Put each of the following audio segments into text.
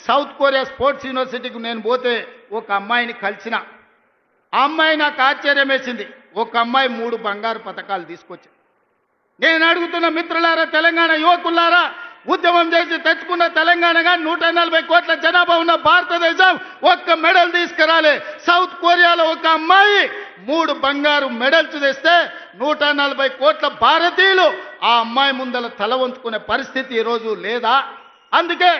South Korea sports యూనివర్సిటీకి నేను పోతే ఒక అమ్మాయిని కలిసిన. ఆ అమ్మాయి నాకు ఆశ్చర్యం వేసింది. ఒక అమ్మాయి 3 బంగారు పతకాలు తీసుకొచ్చింది. నేను అడుగుతున్న మిత్రులారా, తెలంగాణ యువకులారా, ఉద్యమం చేసి తెచ్చుకున్న తెలంగాణగా 140 కోట్ల జనాభా ఉన్న భారతదేశం ఒక్క మెడల్ తీసుకురాలే. సౌత్ కొరియాలో ఒక అమ్మాయి 3 బంగారు మెడల్స్ తెస్తే 140 కోట్ల భారతీయులు ఆ అమ్మాయి ముందల తల వంచుకునే పరిస్థితి ఈరోజు లేదా? అందుకే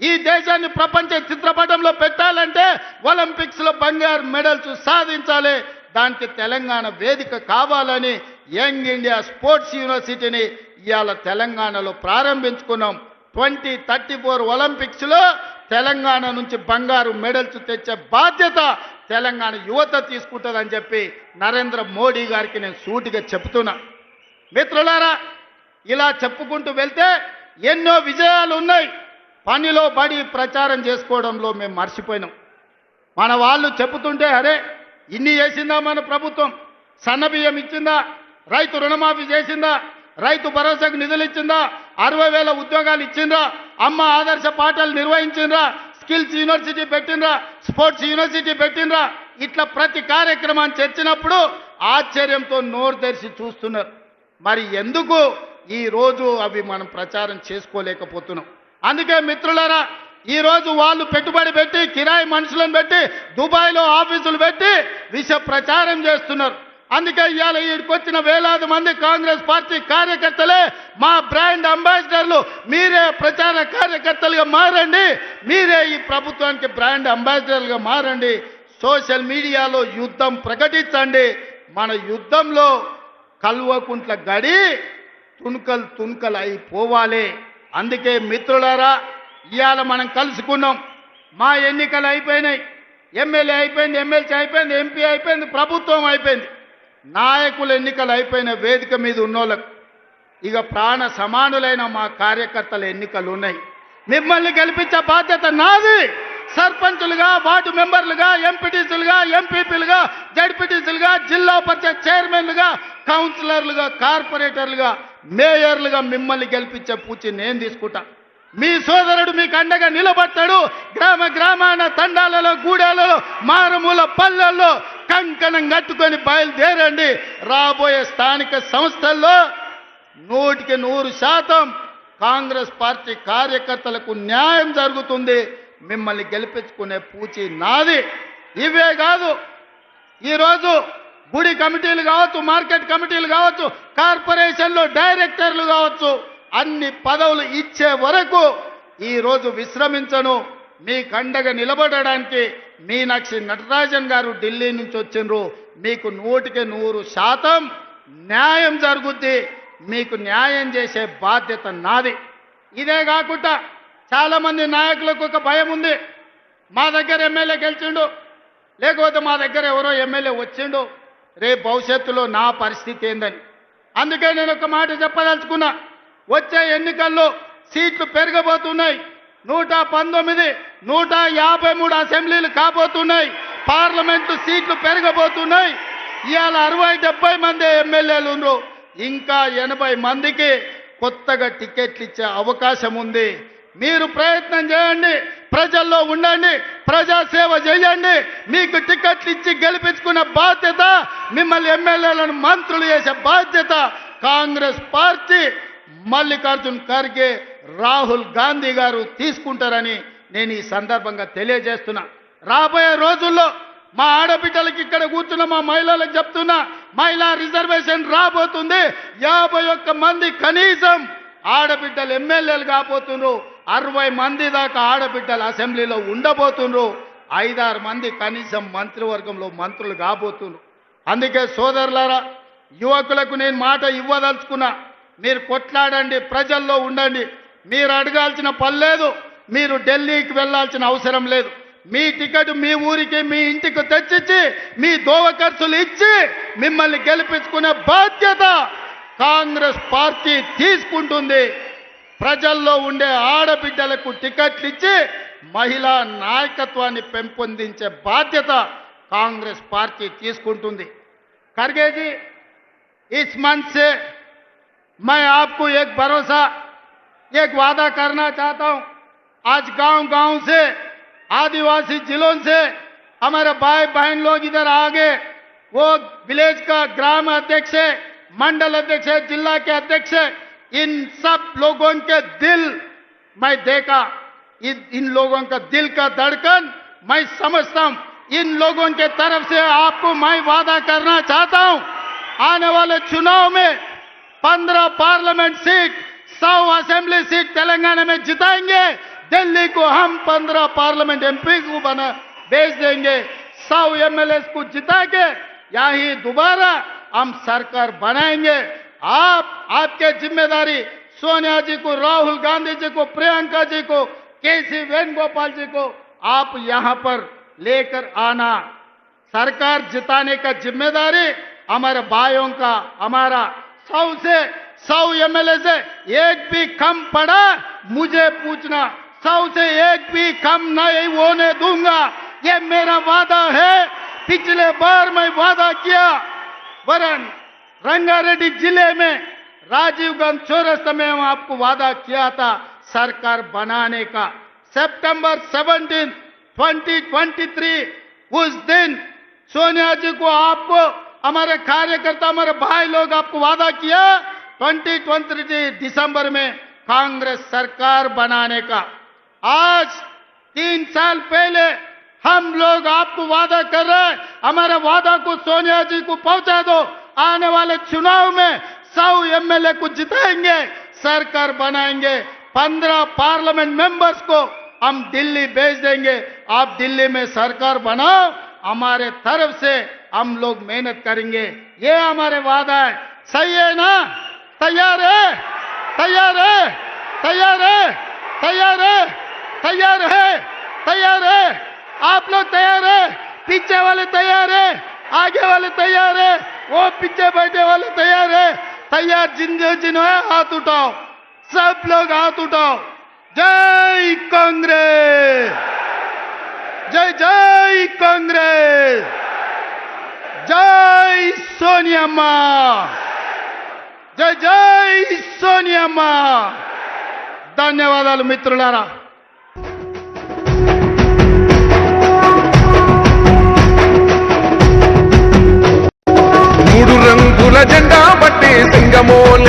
ఈ దేశాన్ని ప్రపంచ చిత్రపటంలో పెట్టాలంటే ఒలింపిక్స్లో బంగారు మెడల్స్ సాధించాలి. దానికి తెలంగాణ వేదిక కావాలని యంగ్ ఇండియా స్పోర్ట్స్ యూనివర్సిటీని ఇవాళ తెలంగాణలో ప్రారంభించుకున్నాం. 2034 ఒలింపిక్స్లో తెలంగాణ నుంచి బంగారు మెడల్స్ తెచ్చే బాధ్యత తెలంగాణ యువత తీసుకుంటుందని చెప్పి నరేంద్ర మోడీ గారికి నేను సూటిగా చెప్తున్నా. మిత్రులారా, ఇలా చెప్పుకుంటూ వెళ్తే ఎన్నో విజయాలు ఉన్నాయి. పనిలో పడి ప్రచారం చేసుకోవడంలో మేము మర్చిపోయినాం. మన వాళ్ళు చెబుతుంటే అరే ఇన్ని చేసిందా మన ప్రభుత్వం, సన్నబియ్యం ఇచ్చిందా, రైతు రుణమాఫీ చేసిందా, రైతు భరోసాకు నిధులు ఇచ్చిందా, 60,000 ఉద్యోగాలు ఇచ్చిండ్రా, అమ్మ ఆదర్శ పాఠాలు నిర్వహించిండ్రా, స్కిల్స్ యూనివర్సిటీ పెట్టిండ్రా, స్పోర్ట్స్ యూనివర్సిటీ పెట్టిండ్రా, ఇట్లా ప్రతి కార్యక్రమాన్ని చర్చినప్పుడు ఆశ్చర్యంతో నోరు తెరిచి చూస్తున్నారు. మరి ఎందుకు ఈరోజు అవి మనం ప్రచారం చేసుకోలేకపోతున్నాం? అందుకే మిత్రులారా, ఈరోజు వాళ్ళు పెట్టుబడి పెట్టి కిరాయి మనుషులను పెట్టి దుబాయ్లో ఆఫీసులు పెట్టి విష ప్రచారం చేస్తున్నారు. అందుకే ఇవాళ ఈడికొచ్చిన వేలాది మంది కాంగ్రెస్ పార్టీ కార్యకర్తలే మా బ్రాండ్ అంబాసిడర్లు. మీరే ప్రచార కార్యకర్తలుగా మారండి, మీరే ఈ ప్రభుత్వానికి బ్రాండ్ అంబాసిడర్లుగా మారండి. సోషల్ మీడియాలో యుద్ధం ప్రకటించండి. మన యుద్ధంలో కల్వకుంట్ల గడి తుణుకలు అయిపోవాలి. అందుకే మిత్రులారా, ఇవాళ మనం కలుసుకున్నాం. మా ఎన్నికలు అయిపోయినాయి, ఎమ్మెల్యే అయిపోయింది, ఎమ్మెల్సీ అయిపోయింది, ఎంపీ అయిపోయింది, ప్రభుత్వం అయిపోయింది. నాయకుల ఎన్నికలు అయిపోయిన వేదిక మీద ఉన్నోళ్ళకు ఇక ప్రాణ సమానులైన మా కార్యకర్తల ఎన్నికలు ఉన్నాయి. మిమ్మల్ని గెలిపించే బాధ్యత నాది. సర్పంచులుగా, వార్డు మెంబర్లుగా, ఎంపీటీసీలుగా, ఎంపీపీలుగా, జడ్పీటీసీలుగా, జిల్లా పరిషత్ చైర్మన్లుగా, కౌన్సిలర్లుగా, కార్పొరేటర్లుగా, మేయర్లుగా మిమ్మల్ని గెలిపించే పూచి నేను తీసుకుంటా. మీ సోదరుడు మీకు అండగా నిలబడతాడు. గ్రామ గ్రామాన, తండాలలో, గూడాలలో, మారుమూల పల్లెల్లో కంకణం కట్టుకొని బయలుదేరండి. రాబోయే స్థానిక సంస్థల్లో 100% కాంగ్రెస్ పార్టీ కార్యకర్తలకు న్యాయం జరుగుతుంది. మిమ్మల్ని గెలిపించుకునే పూచి నాది. ఇవే కాదు, ఈరోజు గుడి కమిటీలు కావచ్చు, మార్కెట్ కమిటీలు కావచ్చు, కార్పొరేషన్లో డైరెక్టర్లు కావచ్చు, అన్ని పదవులు ఇచ్చే వరకు ఈరోజు విశ్రమించను. మీ కండగా నిలబడడానికి మీనాక్షి నటరాజన్ గారు ఢిల్లీ నుంచి వచ్చిండ్రు. మీకు 100% న్యాయం జరుగుద్ది. మీకు న్యాయం చేసే బాధ్యత నాది. ఇదే కాకుండా చాలామంది నాయకులకు ఒక భయం ఉంది. మా దగ్గర ఎమ్మెల్యే గెలిచిండు, లేకపోతే మా దగ్గర ఎవరో ఎమ్మెల్యే వచ్చిండు, రేపు భవిష్యత్తులో నా పరిస్థితి ఏందని. అందుకే నేను ఒక మాట చెప్పదలుచుకున్నా. వచ్చే ఎన్నికల్లో సీట్లు పెరగబోతున్నాయి. 119, 153 అసెంబ్లీలు కాబోతున్నాయి. పార్లమెంటు సీట్లు పెరగబోతున్నాయి. ఇవాళ 60-70 మంది ఎమ్మెల్యేలు ఉన్నారు. ఇంకా 80 మందికి కొత్తగా టికెట్లు ఇచ్చే అవకాశం ఉంది. మీరు ప్రయత్నం చేయండి, ప్రజల్లో ఉండండి, ప్రజాసేవ చేయండి. మీకు టికెట్లు ఇచ్చి గెలిపించుకునే బాధ్యత, మిమ్మల్ని ఎమ్మెల్యేలను మంత్రులు చేసే బాధ్యత కాంగ్రెస్ పార్టీ, మల్లికార్జున్ ఖర్గే, రాహుల్ గాంధీ గారు తీసుకుంటారని నేను ఈ సందర్భంగా తెలియజేస్తున్నా. రాబోయే రోజుల్లో మా ఆడబిడ్డలకి ఇక్కడ కూర్చున్న మా మహిళలకు చెప్తున్నా, మహిళా రిజర్వేషన్ రాబోతుంది. 51 మంది కనీసం ఆడబిడ్డలు ఎమ్మెల్యేలు కాబోతున్నారు. 60 మంది దాకా ఆడబిడ్డలు అసెంబ్లీలో ఉండబోతున్నారు. 5-6 మంది కనీసం మంత్రివర్గంలో మంత్రులు కాబోతున్నారు. అందుకే సోదరులారా, యువకులకు నేను మాట ఇవ్వదలుచుకున్నా. మీరు కొట్లాడండి, ప్రజల్లో ఉండండి. మీరు అడగాల్సిన పని లేదు, మీరు ఢిల్లీకి వెళ్ళాల్సిన అవసరం లేదు. మీ టికెట్ మీ ఊరికి, మీ ఇంటికి తెచ్చిచ్చి, మీ దోవ ఖర్చులు ఇచ్చి మిమ్మల్ని గెలిపించుకునే బాధ్యత కాంగ్రెస్ పార్టీ తీసుకుంటుంది. ప్రజల్లో ఉండే ఆడబిడ్డలకు టికెట్లు ఇచ్చి మహిళా నాయకత్వాన్ని పెంపొందించే బాధ్యత కాంగ్రెస్ పార్టీ తీసుకుంటుంది. ఖర్గే जी, इस मंच से मैं आपको एक भरोसा, एक वादा करना चाहता हूं. आज गांव-गांव से, आदिवासी जिलों से हमारे भाई बहन लोग इधर आ गए। वो विलेज का ग्राम अध्यक्ष है, मंडल अध्यक्ष है, जिला के अध्यक्ष है। इन सब लोगों के दिल मैं देखा, इन लोगों का दिल का धड़कन मैं समझता हूं। इन लोगों के तरफ से आपको मैं वादा करना चाहता हूं, आने वाले चुनाव में 15 parliament seat, 100 assembly seat Telangana में जिताएंगे। दिल्ली को हम 15 पार्लियामेंट एमपी को बना भेज देंगे। 100 एमएलए को जिता के यही दोबारा हम सरकार बनाएंगे। आपके जिम्मेदारी सोनिया जी को, राहुल गांधी जी को, प्रियंका जी को, केसी वेणुगोपाल जी को आप यहां पर लेकर आना। सरकार जिताने का जिम्मेदारी हमारे भाइयों का, हमारा 100 एमएलए से एक भी कम पड़ा मुझे पूछना, 100 से एक भी कम नहीं होने दूंगा, ये मेरा वादा है। पिछले बार मैं वादा किया, वरन रंगारेड्डी जिले में राजीव गांधी चौरस्ता में हम आपको वादा किया था सरकार बनाने का। सितंबर 17, 2023 उस दिन सोनिया जी को, आपको, हमारे कार्यकर्ता, हमारे भाई लोग आपको वादा किया 2023 दिसंबर में कांग्रेस सरकार बनाने का। आज 3 साल पहले हम लोग आपको वादा कर रहे हैं, हमारे वादा को सोनिया जी को पहुंचा दो। आने वाले चुनाव में 100 एमएलए को जिताएंगे, सरकार बनाएंगे। 15 पार्लियामेंट मेंबर्स को हम दिल्ली भेज देंगे। आप दिल्ली में सरकार बनाओ, हमारे तरफ से हम लोग मेहनत करेंगे। ये हमारे वादा है। सही है ना? तैयार है? तैयार है? तैयार है? तैयार है? तैयार है? तैयार है? आप लोग तैयार है? पीछे वाले तैयार है? आगे वाले तैयार है? वो पीछे बैठे वाले तैयार है? तैयार जिन्होंने हाथ उठाओ, सब लोग हाथ उठाओ। जय कांग्रेस, जय जय कांग्रेस, जय सोनिया मां, जय जय सोनिया मां। ధన్యవాదాలు మిత్రులారా। మూడు రంగుల జెండా పట్టి సింగమోల